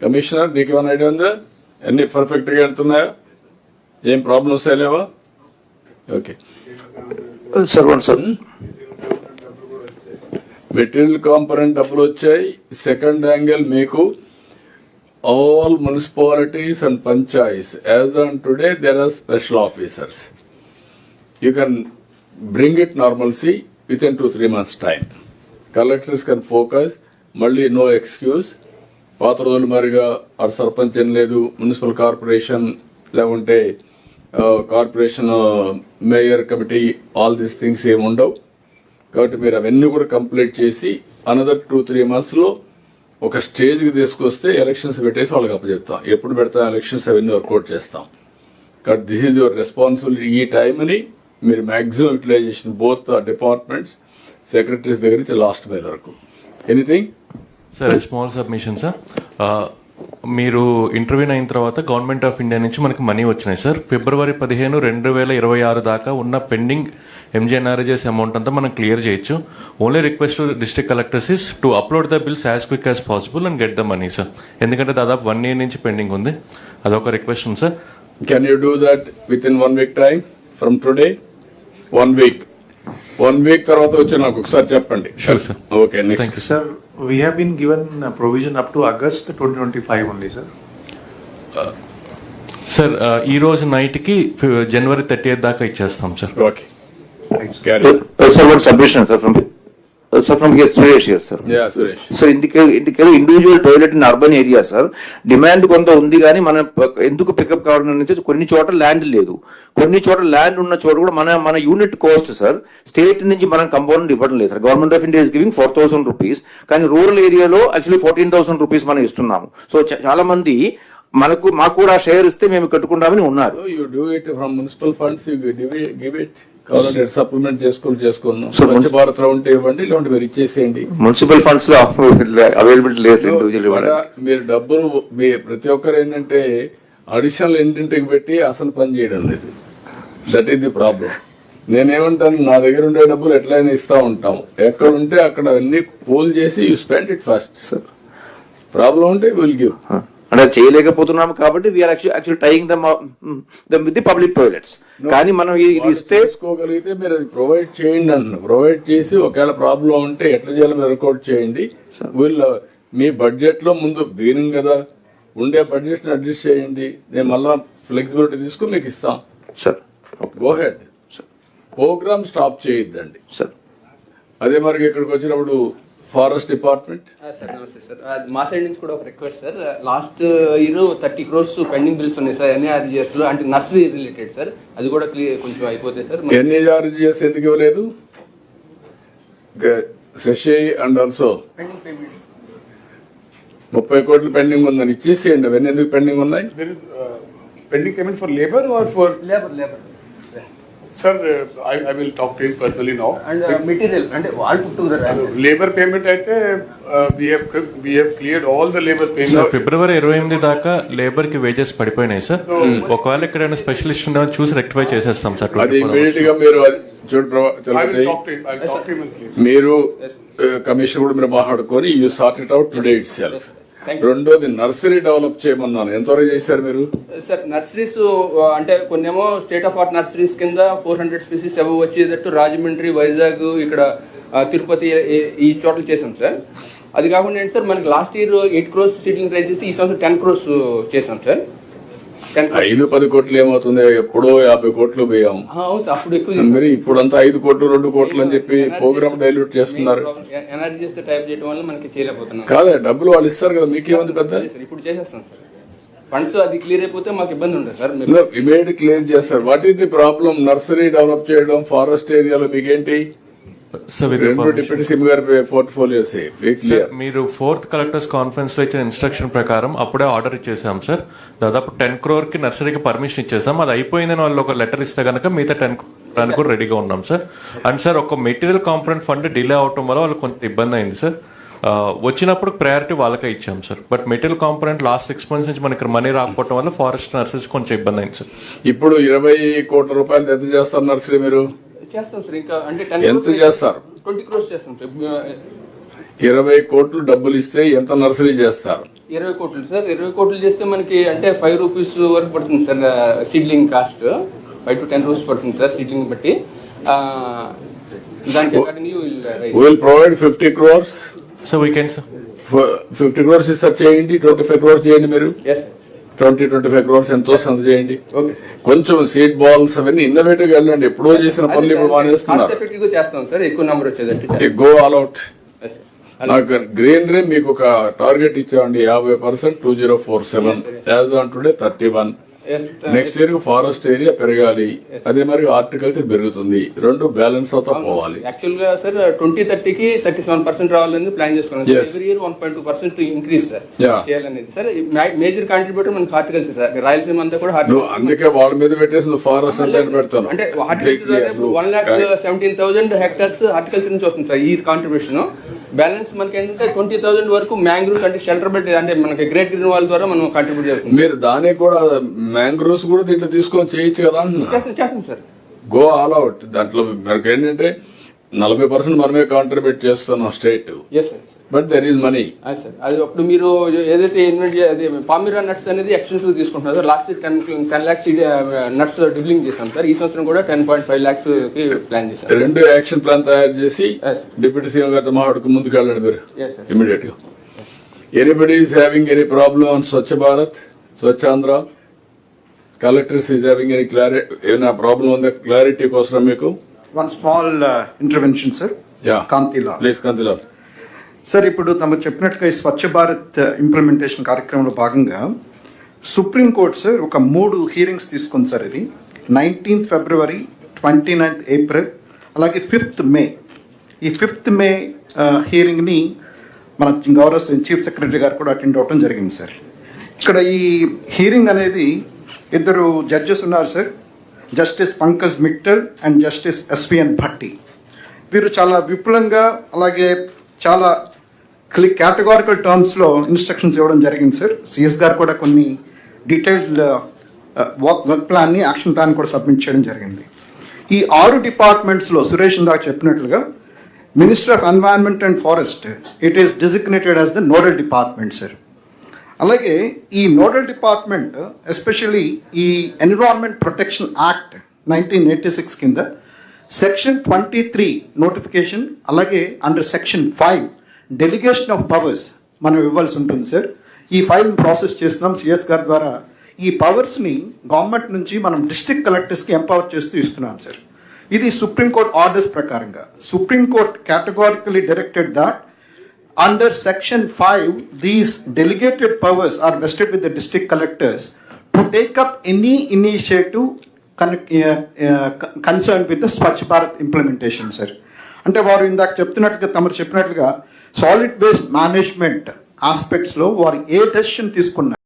Commissioner నీకు ఏమైనా idea ఉందా? అన్ని పర్ఫెక్ట్ గా వెళ్తున్నాయా? ఏం ప్రాబ్లమ్స్ లేవా? Okay sir one sir material component డబ్బులు వచ్చాయి. సెకండ్ యాంగిల్ మీకు all municipalities and panchayats as on today there are special officers. You can bring it normalcy within 2-3 months time. Collectors can focus, malli no excuse. పాత రోజులు మరిగా ఆ సర్పంచ్ ఏం లేదు, municipal corporation లేకుంటే corporation mayor committee all these things ఏమి ఉండవు. కాబట్టి మీరు అవన్నీ కూడా కంప్లీట్ చేసి అనదర్ 2-3 months లో ఒక స్టేజ్ కి తీసుకొస్తే ఎలక్షన్స్ పెట్టేసి వాళ్ళకి అప్పచెప్తాం. ఎప్పుడు పెడతాం ఎలక్షన్స్ అవన్నీ వర్కౌట్ చేస్తాం. కాబట్టి దిస్ ఈజ్ యువర్ రెస్పాన్సిబిలిటీ. ఈ టైంని మీరు maximum utilization both departments secretaries దగ్గర నుంచి లాస్ట్ మైల్ వరకు. Anything sir? Small submission sir. మీరు ఇంటర్వ్యూ అయిన తర్వాత గవర్నమెంట్ ఆఫ్ ఇండియా నుంచి మనకి మనీ వచ్చినాయి సార్. February 15, 2026 దాకా ఉన్న పెండింగ్ ఎంజీఎన్ఆర్జీఎస్ అమౌంట్ అంతా మనం క్లియర్ చేయొచ్చు. Only request to district collectors is to upload the bills as quick as possible and get the money sir. ఎందుకంటే దాదాపు 1 year నుంచి పెండింగ్ ఉంది. అదొక రిక్వెస్ట్ ఉంది sir. Can you do that with in 1 week time from today? 1 week తర్వాత వచ్చి నాకు ఒకసారి చెప్పండి. Sure sir. Okay next. Sir, we have been given provision up to August 2025 only, sir. Sir ఈ రోజు నైట్ కి January 30th దాకా ఇచ్చేస్తాం సార్. Okay sir one submission sir from here Suresh here sir. Yeah Suresh. Sir ఇందుకే individual toilet in urban area sir demand కొంత ఉంది కానీ మనం ఎందుకు పికప్ కావడం అనేది కొన్ని చోట్ల ల్యాండ్ లేదు, కొన్ని చోట్ల ల్యాండ్ ఉన్న చోట కూడా మన యూనిట్ కాస్ట్ సార్ స్టేట్ నుంచి మనం కంపౌండ్ ఇవ్వడం లేదు sir. Government of India is giving 4,000 rupees, కానీ రూరల్ ఏరియాలో యాక్చువల్లీ 14,000 rupees మనం ఇస్తున్నాము. సో చాలా మంది మాకు కూడా షేర్ ఇస్తే మేము కట్టుకుంటామని ఉన్నారు. You do it from municipal funds, you give it. కావాలంటే సప్లిమెంట్ చేసుకున్నాం. స్వచ్ఛ భారత్ రౌండ్ ఇవ్వండి, లేదంటే మీరు ఇచ్చేసేయండి. మున్సిపల్ ఫండ్స్ లో అవైలబిలిటీ లేదు. మీరు డబ్బులు ప్రతి ఒక్కరు ఏంటంటే అడిషనల్ ఇంటింటికి పెట్టి అసలు పని చేయడం లేదు. That is the problem. నేనేమంటాను, నా దగ్గర ఉండే డబ్బులు ఎట్లయినా ఇస్తా ఉంటాం. ఎక్కడ ఉంటే అక్కడ అన్ని పూల్ చేసి you spend it first. Sir problem ఉంటే విల్ గివ్. అంటే చేయలేకపోతున్నాము కాబట్టి we are actually tying them with the public toilets. కానీ మనం ఇది ఇస్తే తీసుకోగలిగితే మీరు అది ప్రొవైడ్ చేయండి అన్న. ప్రొవైడ్ చేసి ఒకవేళ ప్రాబ్లం ఉంటే ఎట్లా చేయాలో మీరు వర్కౌట్ చేయండి. వీళ్ళు మీ బడ్జెట్ లో ముందు బిగినింగ్ కదా, ఉండే బడ్జెట్ ని అడ్జస్ట్ చేయండి. నేను మళ్ళా ఫ్లెక్సిబిలిటీ తీసుకుని మీకు ఇస్తాం. Sir go ahead. Program stop చేయొద్దండి సార్. అదే మరి ఇక్కడికి వచ్చినప్పుడు ఫారెస్ట్ డిపార్ట్మెంట్. సార్ నమస్తే సార్. మా సైడ్ నుంచి కూడా ఒక request sir. Last year 30 crores pending bills ఉన్నాయి సార్ ఎన్ఏఆర్జీఎస్ లో, అంటే నర్సరీ రిలేటెడ్ సార్. అది కూడా క్లియర్ కొంచెం అయిపోతాయి సార్. ఎన్ఏఆర్జీఎస్ ఎందుకు ఇవ్వలేదు? Shashi and also pending payments 30 crores pending ఉందని ఇచ్చేసేయండి. అవన్నీ ఎందుకు పెండింగ్ ఉన్నాయి? Pending payment for labor or for? Labour Sir, I will talk to him personally now. And material అంటే వాళ్ళు పుట్టుకున్నారు. Labor payment అయితే we have cleared all the labor sir payment. February 28 దాకా labour కి వేజెస్ పడిపోయినాయి sir. ఒకవేళ ఎక్కడైనా specialist ఉందని చూసి రెక్టిఫై చేసేస్తాం సార్. అది ఇమీడియట్ గా మీరు చూడు. I will talk to him and clear. మీరు కమిషన్ కూడా మీరు మాట్లాడుకొని you sort it out today it self. రెండోది నర్సరీ డెవలప్ చేయమన్నాను. ఎంతవరకు చేశారు మీరు? సార్ నర్సరీస్ అంటే కొన్నేమో స్టేట్ ఆఫ్ ఆర్ట్ నర్సరీస్ కింద 400 species అవి వచ్చేటట్టు రాజమండ్రి, వైజాగ్, ఇక్కడ తిరుపతి ఈ చోట్ల చేసాం సార్. అది కాకుండా ఏంటి సార్, మనకి last year 8 crores seedling try చేసి ఈ సంవత్సరం 10 crores చేసాం సార్. 5-10 కోట్లు ఏమవుతుంది? ఎప్పుడో 50 కోట్లు పోయాం. అవును సార్, అప్పుడు ఎక్కువ మీరు ఇప్పుడంతా 5 కోట్లు 2 కోట్లు అని చెప్పి ప్రోగ్రామ్ డైల్యూట్ చేస్తున్నారు. ఎనర్జీ చేస్తే టైప్ చేయడం వల్ల మనకి చేయలేకపోతున్నాం. కాదే డబ్బులు వాళ్ళు ఇస్తారు కదా, మీకేముంది పెద్ద. ఇప్పుడు చేసేస్తాం సార్. ఫండ్స్ అది క్లియర్ అయిపోతే మాకు ఇబ్బంది ఉండదు సార్. ఇమీడియట్ క్లియర్ చేస్తారు. What is the problem? Nursery develop చేయడం ఫారెస్ట్ ఏరియాలో మీకేంటి? డిప్యూటీ సీఎం గారి పోర్ట్ఫోలియోస్ మీరు 4th కలెక్టర్స్ కాన్ఫరెన్స్ లో ఇచ్చిన ఇన్స్ట్రక్షన్ ప్రకారం అప్పుడే ఆర్డర్ ఇచ్చేసాం సార్. దాదాపు 10 crore కి నర్సరీకి పర్మిషన్ ఇచ్చేసాం. అది అయిపోయిందని వాళ్ళు ఒక లెటర్ ఇస్తే కనుక మిగతా 10 crore కూడా రెడీగా ఉన్నాం సార్. అండ్ సార్ ఒక మెటీరియల్ కాంపోనెంట్ ఫండ్ డిలే అవటం వల్ల వాళ్ళకి కొంత ఇబ్బంది అయింది సార్. వచ్చినప్పుడు ప్రయారిటీ వాళ్ళకే ఇచ్చాం sir. But material component last 6 months నుంచి మనకి మనీ రాకపోవడం వల్ల ఫారెస్ట్ నర్సరీస్ కొంచెం ఇబ్బంది అయింది సార్. ఇప్పుడు 20 కోట్ల రూపాయలు ఎంత చేస్తారు నర్సరీ? మీరు చేస్తాం సార్. ఇంకా అంటే ఎంత చేస్తారు? 20 crores చేస్తాం సార్. 20 కోట్లు డబ్బులు ఇస్తే ఎంత నర్సరీ చేస్తారు? 20 కోట్లు సార్, 20 కోట్లు చేస్తే మనకి అంటే 5 రూపీస్ వరకు పడుతుంది sir seedling cost, 5 to 10 rupees పడుతుంది సార్ సీడ్లింగ్ బట్టి. దానికి accordingly will provide 50 crores. So weekend sir 50 crores ఇస్తారు చేయండి, 25 crores చేయండి మీరు. ఎస్ సార్, 25 crores ఎంతో అంత చేయండి. Okay sir. కొంచెం సీట్ బాల్స్ అవన్నీ ఇన్నోవేటివ్ గా వెళ్ళండి. ఎప్పుడో చేసిన పనులు ఇప్పుడు కాస్ట్ మానేస్తున్నారు. ఎఫెక్టివ్ గా చేస్తాం సార్, ఎక్కువ నెంబర్ వచ్చేదంటే. Go all out. Yes sir. నాకు గ్రీనరీ మీకు ఒక టార్గెట్ ఇచ్చామండి 50% 2047. As on today 31. Yes next year forest area పెరగాలి, అదే మరి హార్టికల్చర్ పెరుగుతుంది, రెండు బ్యాలెన్స్ అవుతా పోవాలి. యాక్చువల్ గా సార్ 2030కి 37% రావాలని ప్లాన్ చేసుకున్నాం sir. Yes. Every year 1.2% increase sir Yeah. చేయాలనేది సార్. మేజర్ కాంట్రిబ్యూటర్ మనకి హార్టికల్చర్ సార్, రాయలసీమ అంతా కూడా నువ్వు హార్టికల్చర్. అందుకే వాళ్ళ మీద పెట్టేసి నువ్వు ఫారెస్ట్ అంతా పెడతాను. అంటే హార్టికల్చర్ 1,17,000 హెక్టార్స్ హార్టికల్చర్ నుంచి వస్తుంది సార్ ఈ కాంట్రిబ్యూషన్. బ్యాలెన్స్ మనకి ఏంటంటే 20,000 వరకు మ్యాంగ్రూవ్స్ అంటే షెల్టర్ బెడ్ అంటే మనకి గ్రేట్ గ్రీన్ వాల్ ద్వారా మనం కాంట్రిబ్యూట్ చేస్తున్నాం. మీరు దానికి కూడా మ్యాంగ్రోవ్స్ కూడా దీంట్లో తీసుకొని చేయొచ్చు కదా అంటున్నా. చేస్తాం సార్. Go all out. దాంట్లో మనకి ఏంటంటే 40% మనమే కాంట్రిబ్యూట్ చేస్తున్నాం state, yes sir. But there is money. అది సార్, అది అప్పుడు మీరు ఏదైతే ఇన్వెంట్ అది పామిరా నట్స్ అనేది ఎక్స్టెన్సివ్ తీసుకుంటున్నారు sir. Last 10 lakhs nuts dibbling చేశాం సార్. ఈ సంవత్సరం కూడా 10.5 lakhs కి ప్లాన్ చేశాం. 2 యాక్షన్ ప్లాన్ తయారు చేసి Yes. డిప్యూటీ సీఎం గారితో మాట్లాడుకు ముందుకు వెళ్ళండి మీరు Yes, sir. ఇమీడియట్ గా. Anybody is having any problem on Swachh Bharat, Swachhandhra? Collectors is having any clarity, ఏమైనా ప్రాబ్లం ఉందా? క్లారిటీ కోసం మీకు one small intervention sir. Yeah Kantilal please Kantilal. Sir, ఇప్పుడు తమకు చెప్పినట్టుగా ఈ స్వచ్ఛ భారత్ ఇంప్లిమెంటేషన్ కార్యక్రమంలో భాగంగా సుప్రీంకోర్టు సార్ ఒక 3 హీరింగ్స్ తీసుకుంది సార్. ఇది 19th February, 29th April, అలాగే 5th May. ఈ 5th May హీరింగ్ని మన గౌరవ చీఫ్ సెక్రటరీ గారు కూడా అటెండ్ అవ్వడం జరిగింది సార్. ఇక్కడ ఈ హీరింగ్ అనేది 2 జడ్జెస్ ఉన్నారు sir, justice Pankaj Mittal and justice SVN Bhatti. వీరు చాలా విపులంగా అలాగే చాలా కేటగారికల్ టర్మ్స్లో ఇన్స్ట్రక్షన్స్ ఇవ్వడం జరిగింది సార్. సిఎస్ గారు కూడా కొన్ని డీటెయిల్డ్ వర్క్ ప్లాన్ని, యాక్షన్ ప్లాన్ కూడా సబ్మిట్ చేయడం జరిగింది. ఈ 6 డిపార్ట్మెంట్స్లో సురేష్ ఇందాక చెప్పినట్లుగా minister of environment and forest it is designated as the nodal department sir. అలాగే ఈ నోడల్ డిపార్ట్మెంట్ ఎస్పెషల్లీ ఈ ఎన్విరాన్మెంట్ ప్రొటెక్షన్ యాక్ట్ 1986 కింద సెక్షన్ 23 నోటిఫికేషన్, అలాగే under section 5 delegation of powers మనం ఇవ్వాల్సి ఉంటుంది సార్. ఈ ఫైల్ ప్రాసెస్ చేస్తున్నాం సిఎస్ గారి ద్వారా. ఈ పవర్స్ని గవర్నమెంట్ నుంచి మనం డిస్ట్రిక్ట్ కలెక్టర్స్కి ఎంపవర్ చేస్తూ ఇస్తున్నాం సార్. ఇది సుప్రీంకోర్టు ఆర్డర్స్ ప్రకారంగా. Supreme court categorically directed that under section 5 these delegated powers are vested with the district collectors to take up any initiative concerned with the Swachh Bharat implementation sir. అంటే వారు ఇందాక చెప్తున్నట్లుగా తమరు చెప్పినట్లుగా solid waste management aspects లో వారు ఏ decision తీసుకున్నారు